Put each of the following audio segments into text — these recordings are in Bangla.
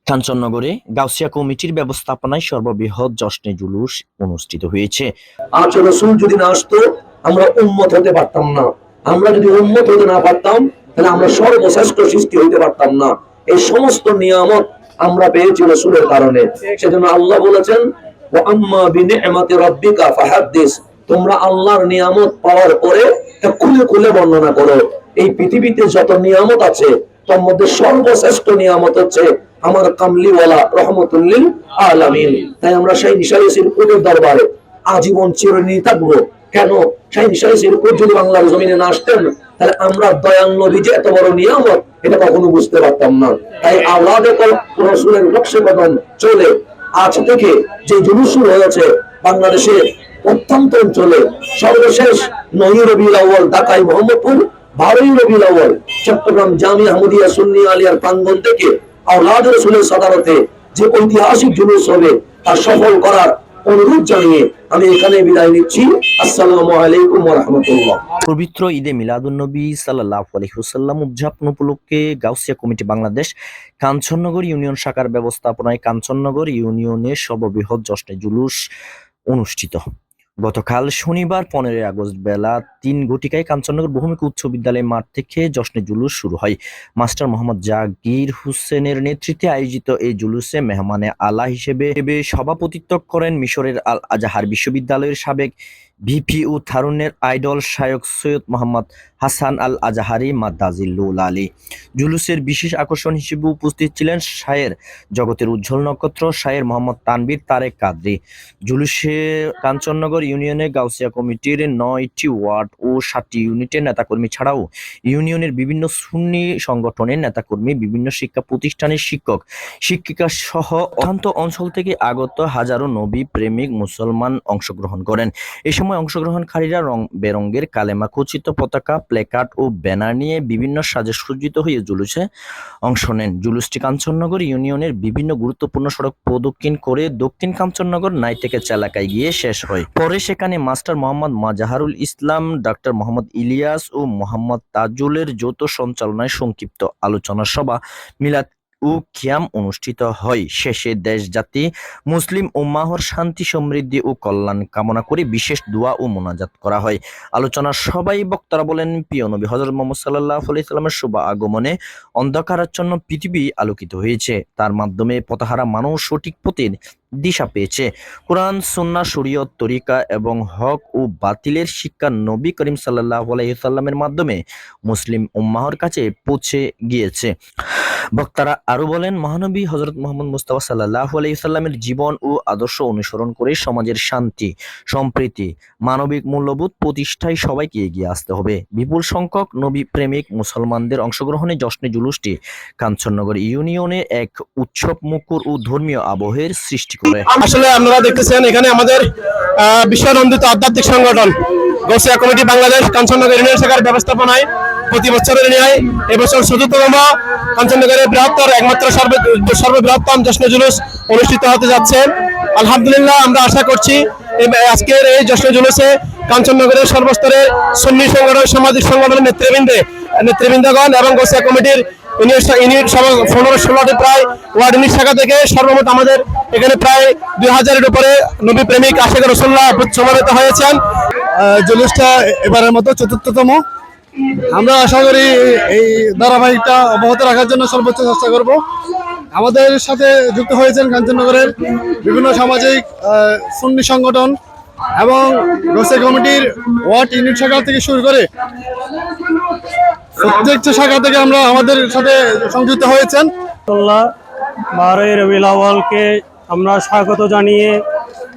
কাঞ্চননগরে গাউসিয়া কমিটির ব্যবস্থাপনায় সর্ববৃহৎ জশ্নে জুলুস অনুষ্ঠিত হয়েছে। আচ্ছা, রাসূল যদি না আসতো আমরা উম্মত হতে পারতাম না। আমরা যদি উম্মত হতে না পারতাম তাহলে আমরা সর্বশ্রেষ্ঠ সৃষ্টি হতে পারতাম না। এই সমস্ত নিয়ামত আমরা পেয়েছি রাসূলের কারণে। সেজন্য আল্লাহ বলেছেন, ওয়া আম্মা বিনি'মাতি রাব্বিকা ফাহাদ্দিস, তোমরা আল্লাহর নিয়ামত পাওয়ার পরে তা খুলে খুলে বর্ণনা করো। এই পৃথিবীতে যত নিয়ামত আছে তার মধ্যে সর্বশ্রেষ্ঠ নিয়ামত হচ্ছে আমার কামলিওয়ালা রহমতুল লিল আলামিন। তাই আমরা সেই নিশাই সিরকুটের দরবারে আজীবন চিরঋণী থাকবো। কেন? সেই নিশাই সিরকুট যদি বাংলার জমিনে না আসতেন তাহলে আমরা দয়াল নবী যে এত বড় নিয়ামত এটা কখনো বুঝতে পারতাম না। তাই আওলাদে রাসূলের নকশে কদম চলে আজ থেকে যে জুলুস শুরু হয়েছে বাংলাদেশে প্রত্যন্ত অঞ্চলে, সর্বশেষ 9 রবিউল আউয়াল ঢাকায় মোহাম্মদপুর, 12 রবিউল আউয়াল চট্টগ্রাম জামিয়া আহমদিয়া সুন্নি আলিয়ার প্রাঙ্গণ থেকে আওলাদ রাসূলের সাদারতে যে ঐতিহাসিক জুলুস হবে তা সফল করার অনুরোধ জানিয়ে আমি এখানে বিদায় নিচ্ছি। আসসালামু আলাইকুম ওয়া রাহমাতুল্লাহ। পবিত্র ঈদে মিলাদুন্নবী সাল্লাল্লাহু আলাইহি ওয়াসাল্লাম উদযাপন উপলক্ষে গাউসিয়া কমিটি বাংলাদেশ কাঞ্চননগর ইউনিয়ন শাখার ব্যবস্থাপনায় কাঞ্চননগর ইউনিয়নের সর্ববৃহৎ জশ্নে জুলুস অনুষ্ঠিত। গতকাল শনিবার 15 আগস্ট বেলা 3 ঘটিকায় কাঞ্চননগর বহুমুখী উচ্চ বিদ্যালয় মাঠ থেকে জশ্নে জুলুস শুরু হয়। মাস্টার মোহাম্মদ জাকির হোসেনের নেতৃত্বে আয়োজিত এই জুলুসে মেহমানে আলা হিসেবে সভাপতিত্ব করেন মিশরের আল আজহার বিশ্ববিদ্যালয়ের সাবেক ভিপি ও তারুণ্যের আইডল শায়খ সৈয়দ মোহাম্মদ হাসান আল আজহারি মাদ্দাজিল্লুল আলী। জুলুসের বিশেষ আকর্ষণ হিসেবে উপস্থিত ছিলেন শায়ের জগতের উজ্জ্বল নক্ষত্র শায়ের মোহাম্মদ তানভীর তারেক কাদরি। জুলুসে কাঞ্চননগর ইউনিয়নের গাউসিয়া কমিটির 9টি ওয়ার্ড ও 7টি ইউনিটের নেতাকর্মী ছাড়াও ইউনিয়নের বিভিন্ন সুন্নি সংগঠনের নেতাকর্মী, বিভিন্ন শিক্ষা প্রতিষ্ঠানের শিক্ষক শিক্ষিকা সহ অত্যন্ত অঞ্চল থেকে আগত হাজারো নবী প্রেমিক মুসলমান অংশগ্রহণ করেন। এই সময় অংশগ্রহণকারীরা রং বেরঙের কালেমা খচিত পতাকা, প্ল্যাকার্ড ও ব্যানার নিয়ে বিভিন্ন সাজে সজ্জিত হয়ে জুলুসে অংশ নেন। জুলুসটি কাঞ্চননগর ইউনিয়নের বিভিন্ন গুরুত্বপূর্ণ সড়ক প্রদক্ষিণ করে দক্ষিণ কাঞ্চননগর নাইটেকেচ এলাকায় গিয়ে শেষ হয়। পরে সেখানে মাস্টার মোহাম্মদ মাজাহারুল ইসলাম, ডাক্তার মোহাম্মদ ইলিয়াস ও মোহাম্মদ তাজুলের যৌথ সঞ্চালনায় সংক্ষিপ্ত আলোচনা সভা, মিলাদ ও কিয়াম অনুষ্ঠিত হয়। শেষে দেশ জাতি মুসলিম উম্মাহর শান্তি, সমৃদ্ধি ও কল্যাণ কামনা করে বিশেষ দোয়া ও মোনাজাত করা হয়। আলোচনার সবাই বক্তারা বলেন, প্রিয় নবী হযরত মুহাম্মদ সাল্লাল্লাহু আলাইহি সাল্লামের শুভ আগমনে অন্ধকারাচ্ছন্ন পৃথিবী আলোকিত হয়েছে। তার মাধ্যমে পথহারা মানুষ সঠিক পথের দিশা পেয়েছে। কোরআন, সুন্নাহ, শরীয়ত, তরিকা এবং হক ও বাতিলের শিক্ষা নবী করিম সাল্লাল্লাহু আলাইহি সাল্লামের মাধ্যমে মুসলিম উম্মাহর কাছে পৌঁছে গিয়েছে। বক্তারা আরো বলেন, মহানবী হযরত মুহাম্মদ মুস্তাফা সাল্লাল্লাহু আলাইহি সাল্লামের জীবন ও আদর্শ অনুসরণ করে সমাজের শান্তি, সম্প্রীতি, মানবিক মূল্যবোধ প্রতিষ্ঠায় সবাইকে এগিয়ে আসতে হবে। বিপুল সংখ্যক নবী প্রেমিক মুসলমানদের অংশগ্রহণে জশ্নে জুলুসটি কাঞ্চননগর ইউনিয়নে এক উৎসব মুখর ও ধর্মীয় আবহের সৃষ্টি করে। আসলে আপনারা দেখতেছেন এখানে আমাদের বিশ্বনন্দিত আধ্যাত্মিক সংগঠন গাউসিয়া কমিটি বাংলাদেশ কাঞ্চননগর ইউনিয়ন শাখার ব্যবস্থাপনায় প্রতি বছরের ন্যায় এবছর ৭৪তম কাঞ্চননগরের বৃহত্তর একমাত্র সর্ববৃহত্তম জশ্নে জুলুস অনুষ্ঠিত হতে যাচ্ছে। আলহামদুলিল্লাহ, আমরা আশা করছি আজকের এই জশ্নে জুলুসে কাঞ্চননগরের সর্বস্তরের সুন্নি সংগঠন, সামাজিক সংগঠনের নেতৃবৃন্দগণ এবং গাউসিয়া কমিটির ইউনিট 15-16টি প্রায় ওয়ার্ড ইউনিট শাখা থেকে সর্বমোট আমাদের এখানে প্রায় 2000-এর উপরে নবী প্রেমিক আশিক রাসূলুল্লাহ সমবেত হয়েছেন। জুলুসটা এবারের মতো ৪৪তম। আমরা আশা করি এই ধারাবাহিকটা অব্যাহত রাখার জন্য সর্বোচ্চ চেষ্টা করব। আমাদের সাথে যুক্ত হয়েছেন কাঞ্চননগরের বিভিন্ন সামাজিক সুন্নি সংগঠন এবং গাউসিয়া কমিটির ওয়ার্ড ইউনিট শাখা থেকে শুরু করে প্রত্যেকটা শাখা থেকে আমরা আমাদের সাথে সংযুক্ত হয়েছেন। 12 রবিউল আউয়ালকে আমরা স্বাগত জানিয়ে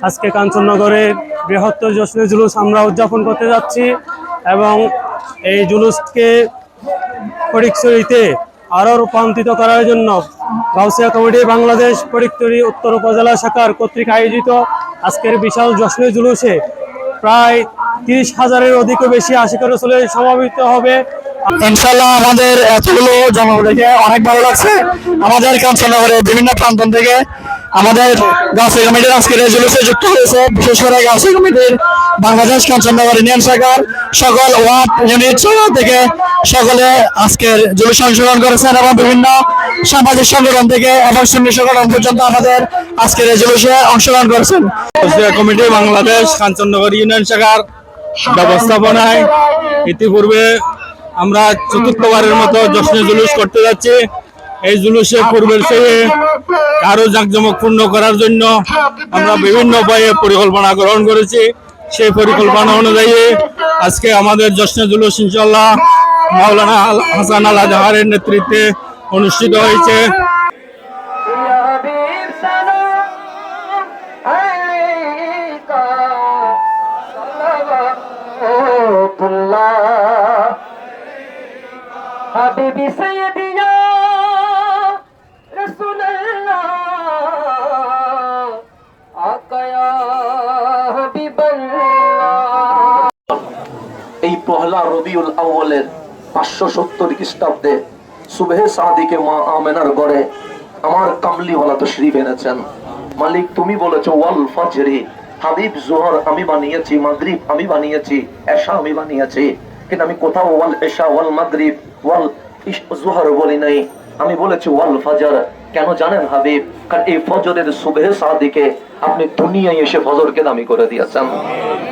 আজকে কাঞ্চননগরের বৃহত্তর জশ্নে জুলুস আমরা উদযাপন করতে যাচ্ছি এবং এই জুলুসকে ফটিকছড়িতে আরও রূপান্তরিত করার জন্য গাউসিয়া কমিটি বাংলাদেশ ফটিকছড়ি উত্তর উপজেলা শাখার কর্তৃক আয়োজিত আজকের বিশাল জশ্নে জুলুসে প্রায় 30,000-এর অধিকও বেশি আশিক রাসূলের সমাবেত হবে। ইনশাআল্লাহ আমাদের এতগুলো জনগণ দেখে অনেক ভালো লাগছে। আমাদের কাঞ্চননগরের বিভিন্ন প্রান্ত থেকে আমাদের গাউসিয়া কমিটির আজকের এই জুলুসে যুক্ত হয়েছে, বিশেষ করে গাউসিয়া কমিটির বাংলাদেশ কাঞ্চননগর ইউনিয়ন শাখার সকল ওয়ার্ড ইউনিট থেকে সকলে আজকের জুলুসে অংশগ্রহণ করেছেন এবং বিভিন্ন সামাজিক সংগঠন থেকে এবং সুন্নি সংগঠন পর্যন্ত আমাদের আজকের এই জুলুসে অংশগ্রহণ করেছেন। গাউসিয়া কমিটি বাংলাদেশ কাঞ্চননগর ইউনিয়ন শাখার ব্যবস্থাপনায় ইতিপূর্বে আমরা চতুর্থবারের মতো জশ্নে জুলুস করতে যাচ্ছি। এই জুলুসে পূর্বের চেয়ে আরো জাঁকজমকপূর্ণ করার জন্য আমরা বিভিন্ন উপায়ে পরিকল্পনা গ্রহণ করেছি। সেই পরিকল্পনা অনুযায়ী আজকে আমাদের জশ্নে জুলুস ইনশাআল্লাহ মাওলানা হাসান আল আজহারের নেতৃত্বে অনুষ্ঠিত হয়েছে। হাবিবি সৈয়দি ইয়া রাসূলুল্লাহ আকা ইয়া হাবিবাল্লাহ। এই পহলা রবিউল আউয়ালের 570 খ্রিস্টাব্দে সুবহে সাদিকে মা আমেনার ঘরে আমার কামলিওয়ালা তশরীফ এনেছেন। মালিক তুমি বলেছো ওয়াল ফাজরি, হাবিব জোহর আমি বানিয়েছি, মাগরিব আমি বানিয়েছি, এশা আমি বানিয়েছি, কিন্তু আমি কোথাও ওয়াল এশা ওয়াল মাগরিব ওয়াল জোহর বলি নাই, আমি বলেছি ওয়াল ফাজর। কেন জানেন হাবিব? কারণ এই ফজরের সুবহে সাদিকে আপনি দুনিয়ায় এসে ফজরকে দামি করে দিয়েছেন।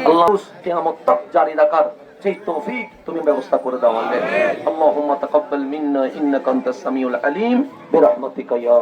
আল্লাহ কিয়ামত তক জারি রাখার সেই তৌফিক তুমি ব্যবস্থা করে দাও। আল্লাহুম্মা তাকাব্বাল মিন্না ইন্নাকা আনতাস সামিউল আলিম বিরহমাতিকা ইয়া